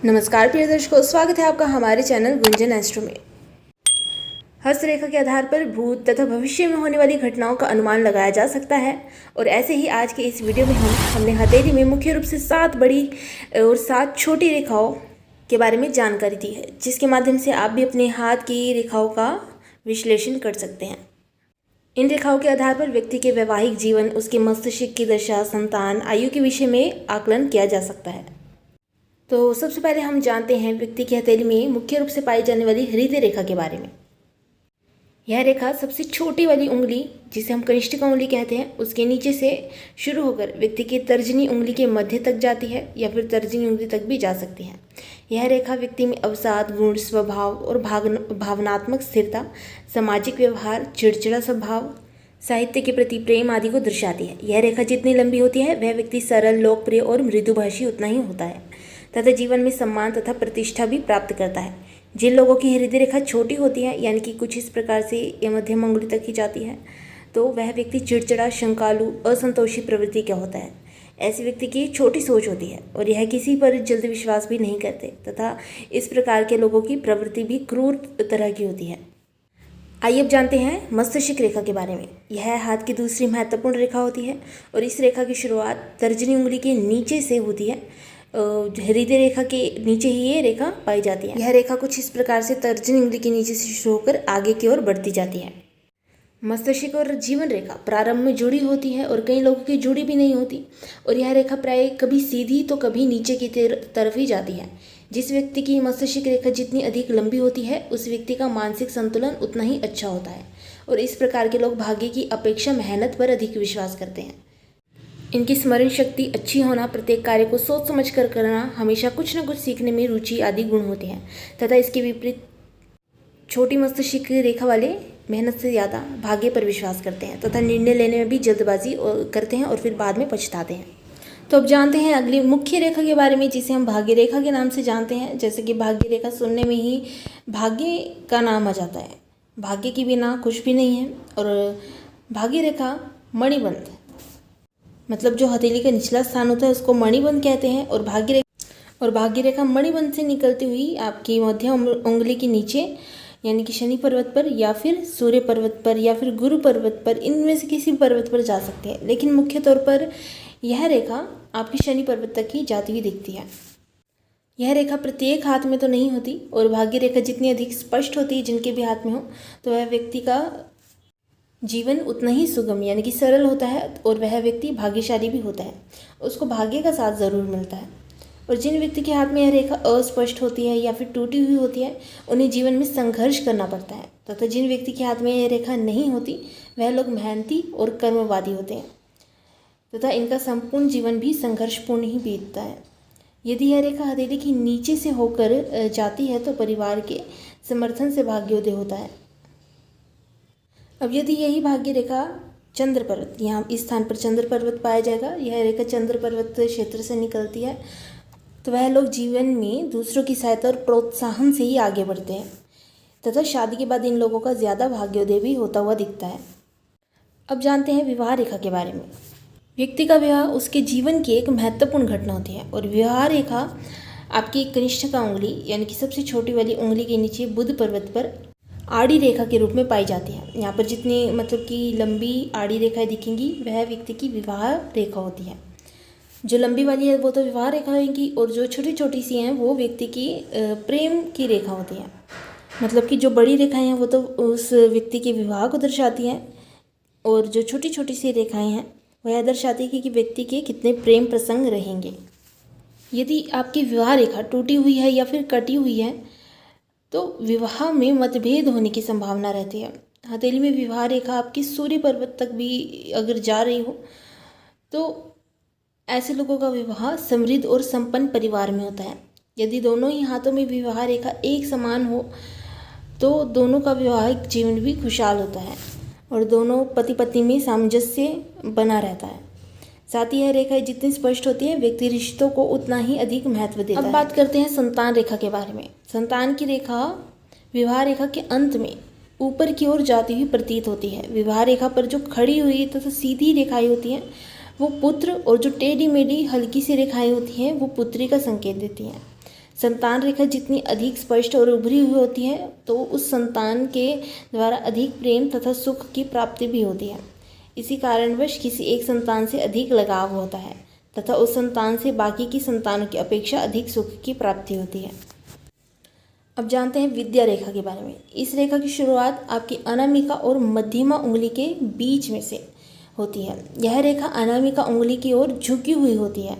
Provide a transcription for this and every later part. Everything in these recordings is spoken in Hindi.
नमस्कार प्रिय दर्शकों, स्वागत है आपका हमारे चैनल गुंजन एस्ट्रो में। हस्तरेखा के आधार पर भूत तथा भविष्य में होने वाली घटनाओं का अनुमान लगाया जा सकता है। और ऐसे ही आज के इस वीडियो में हमने हथेली में मुख्य रूप से 7 बड़ी और 7 छोटी रेखाओं के बारे में जानकारी दी है, जिसके माध्यम से आप भी अपने हाथ की रेखाओं का विश्लेषण कर सकते हैं। इन रेखाओं के आधार पर व्यक्ति के वैवाहिक जीवन, उसके मस्तिष्क की दशा, संतान, आयु के विषय में आकलन किया जा सकता है। तो सबसे पहले हम जानते हैं व्यक्ति की हथेली में मुख्य रूप से पाई जाने वाली हृदय रेखा के बारे में। यह रेखा सबसे छोटी वाली उंगली, जिसे हम कनिष्ठिका उंगली कहते हैं, उसके नीचे से शुरू होकर व्यक्ति की तर्जनी उंगली के मध्य तक जाती है या फिर तर्जनी उंगली तक भी जा सकती है। यह रेखा व्यक्ति में अवसाद, गुण, स्वभाव और भावनात्मक स्थिरता, सामाजिक व्यवहार, चिड़चिड़ा स्वभाव, साहित्य के प्रति प्रेम आदि को दर्शाती है। यह रेखा जितनी लंबी होती है वह व्यक्ति सरल, लोकप्रिय और मृदुभाषी उतना ही होता है तथा जीवन में सम्मान तथा प्रतिष्ठा भी प्राप्त करता है। जिन लोगों की हृदय रेखा छोटी होती है, यानी कि कुछ इस प्रकार से या मध्यम अंगुली तक ही जाती है, तो वह व्यक्ति चिड़चिड़ा, शंकालु, असंतोषी प्रवृत्ति का होता है। ऐसे व्यक्ति की छोटी सोच होती है और यह किसी पर जल्द विश्वास भी नहीं करते तथा इस प्रकार के लोगों की प्रवृत्ति भी क्रूर तरह की होती है। आइए अब जानते हैं मस्तिष्क रेखा के बारे में। यह हाथ की दूसरी महत्वपूर्ण रेखा होती है और इस रेखा की शुरुआत तर्जनी उंगली के नीचे से होती है। हृदय रेखा के नीचे ही ये रेखा पाई जाती है। यह रेखा कुछ इस प्रकार से तर्जनी उंगली के नीचे से शुरू होकर आगे की ओर बढ़ती जाती है। मस्तिष्क और जीवन रेखा प्रारंभ में जुड़ी होती है और कई लोगों की जुड़ी भी नहीं होती और यह रेखा प्राय कभी सीधी तो कभी नीचे की तरफ ही जाती है। जिस व्यक्ति की मस्तिष्क रेखा जितनी अधिक लंबी होती है, उस व्यक्ति का मानसिक संतुलन उतना ही अच्छा होता है और इस प्रकार के लोग भाग्य की अपेक्षा मेहनत पर अधिक विश्वास करते हैं। इनकी स्मरण शक्ति अच्छी होना, प्रत्येक कार्य को सोच समझ कर करना, हमेशा कुछ न कुछ सीखने में रुचि आदि गुण होते हैं तथा इसके विपरीत छोटी मस्तिष्क रेखा वाले मेहनत से ज़्यादा भाग्य पर विश्वास करते हैं तथा निर्णय लेने में भी जल्दबाजी करते हैं और फिर बाद में पछताते हैं। तो अब जानते हैं अगली मुख्य रेखा के बारे में, जिसे हम भाग्य रेखा के नाम से जानते हैं। जैसे कि भाग्य रेखा सुनने में ही भाग्य का नाम आ जाता है। भाग्य के बिना कुछ भी नहीं है। और भाग्य रेखा मणिबंध, मतलब जो हथेली का निचला स्थान होता है उसको मणिबंध कहते हैं। और भाग्य रेखा मणिबंध से निकलती हुई आपकी मध्यम उंगली के नीचे, यानी कि शनि पर्वत पर या फिर सूर्य पर्वत पर या फिर गुरु पर्वत पर, इनमें से किसी पर्वत पर जा सकते हैं। लेकिन मुख्य तौर पर यह रेखा आपकी शनि पर्वत तक ही जाती हुई दिखती है। यह रेखा प्रत्येक हाथ में तो नहीं होती और भाग्य रेखा जितनी अधिक स्पष्ट होती है जिनके भी हाथ में हो, तो वह व्यक्ति का जीवन उतना ही सुगम यानी कि सरल होता है और वह व्यक्ति भाग्यशाली भी होता है। उसको भाग्य का साथ ज़रूर मिलता है। और जिन व्यक्ति के हाथ में यह रेखा अस्पष्ट होती है या फिर टूटी हुई होती है, उन्हें जीवन में संघर्ष करना पड़ता है तथा जिन व्यक्ति के हाथ में यह रेखा नहीं होती, वह लोग मेहनती और कर्मवादी होते हैं तथा इनका संपूर्ण जीवन भी संघर्षपूर्ण ही बीतता है। यदि यह रेखा हथेली के नीचे से होकर जाती है तो परिवार के समर्थन से भाग्योदय होता है। अब यदि यही भाग्य रेखा चंद्र पर्वत, यहाँ इस स्थान पर चंद्र पर्वत पाया जाएगा, यह रेखा चंद्र पर्वत क्षेत्र से निकलती है, तो वह लोग जीवन में दूसरों की सहायता और प्रोत्साहन से ही आगे बढ़ते हैं तथा शादी के बाद इन लोगों का ज़्यादा भाग्योदय भी होता हुआ दिखता है। अब जानते हैं विवाह रेखा के बारे में। व्यक्ति का विवाह उसके जीवन की एक महत्वपूर्ण घटना होती है और विवाह रेखा आपकी कनिष्ठिका उंगली, यानी कि सबसे छोटी वाली उंगली के नीचे बुध पर्वत पर आड़ी रेखा के रूप में पाई जाती है। यहाँ पर जितनी मतलब कि लंबी आड़ी रेखाएं दिखेंगी वह व्यक्ति की विवाह रेखा होती है। जो लंबी वाली है वो तो विवाह रेखा होगी और जो छोटी छोटी सी हैं वो व्यक्ति की प्रेम की रेखा होती है। मतलब कि जो बड़ी रेखाएं हैं वो तो उस व्यक्ति के विवाह को दर्शाती हैं और जो छोटी छोटी सी रेखाएं हैं वह दर्शाती है कि व्यक्ति के कितने प्रेम प्रसंग रहेंगे। यदि आपकी विवाह रेखा टूटी हुई है या फिर कटी हुई है तो विवाह में मतभेद होने की संभावना रहती है। हथेली में विवाह रेखा आपकी सूर्य पर्वत तक भी अगर जा रही हो तो ऐसे लोगों का विवाह समृद्ध और संपन्न परिवार में होता है। यदि दोनों ही हाथों में विवाह रेखा एक समान हो तो दोनों का वैवाहिक जीवन भी खुशहाल होता है और दोनों पति पत्नी में सामंजस्य बना रहता है। साथ ही यह रेखाएं जितनी स्पष्ट होती है व्यक्ति रिश्तों को उतना ही अधिक महत्व देता है। अब बात करते हैं संतान रेखा के बारे में। संतान की रेखा विवाह रेखा के अंत में ऊपर की ओर जाती हुई प्रतीत होती है। विवाह रेखा पर जो खड़ी हुई तथा सीधी रेखाएं होती हैं वो पुत्र और जो टेढ़ी मेढ़ी हल्की सी रेखाएं होती हैं वो पुत्री का संकेत देती हैं। संतान रेखा जितनी अधिक स्पष्ट और उभरी हुई होती है तो उस संतान के द्वारा अधिक प्रेम तथा सुख की प्राप्ति भी होती है। इसी कारणवश किसी एक संतान से अधिक लगाव होता है तथा उस संतान से बाकी की संतानों की अपेक्षा अधिक सुख की प्राप्ति होती है। अब जानते हैं विद्या रेखा के बारे में। इस रेखा की शुरुआत आपकी अनामिका और मध्यमा उंगली के बीच में से होती है। यह रेखा अनामिका उंगली की ओर झुकी हुई होती है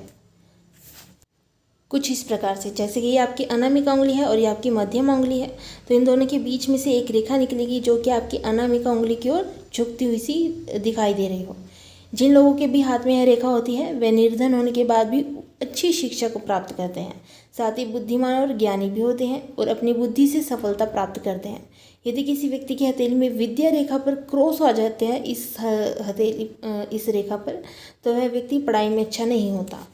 कुछ इस प्रकार से, जैसे कि ये आपकी अनामिका उंगली है और ये आपकी मध्यमा उंगली है, तो इन दोनों के बीच में से एक रेखा निकलेगी जो कि आपकी अनामिका उंगली की ओर झुकती हुई सी दिखाई दे रही हो। जिन लोगों के भी हाथ में यह रेखा होती है वे निर्धन होने के बाद भी अच्छी शिक्षा को प्राप्त करते हैं, साथ ही बुद्धिमान और ज्ञानी भी होते हैं और अपनी बुद्धि से सफलता प्राप्त करते हैं। यदि किसी व्यक्ति की हथेली में विद्या रेखा पर क्रॉस आ जाते हैं इस रेखा पर, तो वह व्यक्ति पढ़ाई में अच्छा नहीं होता।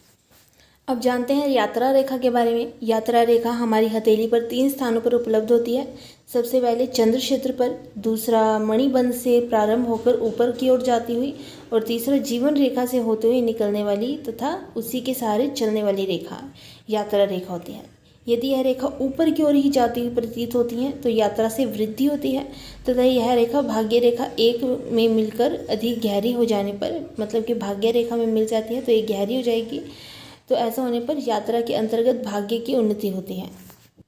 अब जानते हैं यात्रा रेखा के बारे में। यात्रा रेखा हमारी हथेली पर 3 स्थानों पर उपलब्ध होती है। सबसे पहले चंद्र क्षेत्र पर, दूसरा मणिबंध से प्रारंभ होकर ऊपर की ओर जाती हुई, और तीसरा जीवन रेखा से होते हुए निकलने वाली तथा उसी के सहारे चलने वाली रेखा यात्रा रेखा होती है। यदि यह रेखा ऊपर की ओर ही जाती हुई प्रतीत होती है तो यात्रा से वृद्धि होती है, तथा यह रेखा भाग्य रेखा एक में मिलकर अधिक गहरी हो जाने पर, मतलब कि भाग्य रेखा में मिल जाती है तो ये गहरी हो जाएगी, तो ऐसा होने पर यात्रा के अंतर्गत भाग्य की उन्नति होती है।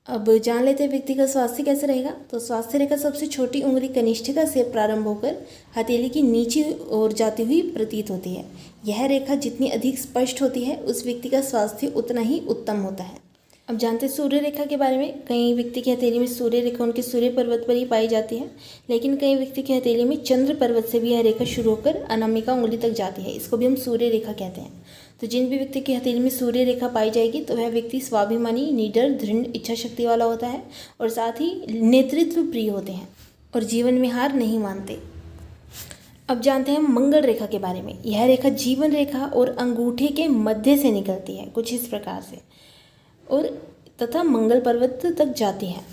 अब जान लेते हैं व्यक्ति का स्वास्थ्य कैसे रहेगा। तो स्वास्थ्य रेखा सबसे छोटी उंगली कनिष्ठिका से प्रारंभ होकर हथेली की नीचे ओर जाती हुई प्रतीत होती है। यह रेखा जितनी अधिक स्पष्ट होती है उस व्यक्ति का स्वास्थ्य उतना ही उत्तम होता है। अब जानते हैं सूर्य रेखा के बारे में। कई व्यक्ति की हथेली में सूर्य रेखा उनके सूर्य पर्वत पर ही पाई जाती है, लेकिन कई व्यक्ति की हथेली में चंद्र पर्वत से भी यह रेखा शुरू होकर अनामिका उंगली तक जाती है। इसको भी हम सूर्य रेखा कहते हैं। तो जिन भी व्यक्ति की हथेली में सूर्य रेखा पाई जाएगी तो वह व्यक्ति स्वाभिमानी, निडर, दृढ़ इच्छा शक्ति वाला होता है और साथ ही नेतृत्व प्रिय होते हैं और जीवन में हार नहीं मानते। अब जानते हैं मंगल रेखा के बारे में। यह रेखा जीवन रेखा और अंगूठे के मध्य से निकलती है कुछ इस प्रकार से, और तथा मंगल पर्वत तक जाती है।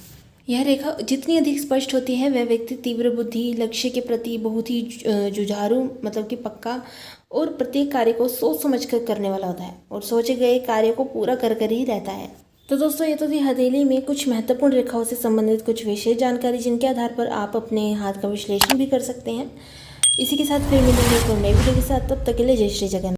यह रेखा जितनी अधिक स्पष्ट होती है वह व्यक्ति तीव्र बुद्धि, लक्ष्य के प्रति बहुत ही जुझारू, मतलब कि पक्का, और प्रत्येक कार्य को सोच समझ कर करने वाला होता है और सोचे गए कार्य को पूरा कर कर ही रहता है। तो दोस्तों, ये तो थी हथेली में कुछ महत्वपूर्ण रेखाओं से संबंधित कुछ विशेष जानकारी, जिनके आधार पर आप अपने हाथ का विश्लेषण भी कर सकते हैं। इसी के साथ फिर मिलेंगे एक और नई वीडियो के साथ। तब तक के लिए जय श्री जगन्नाथ।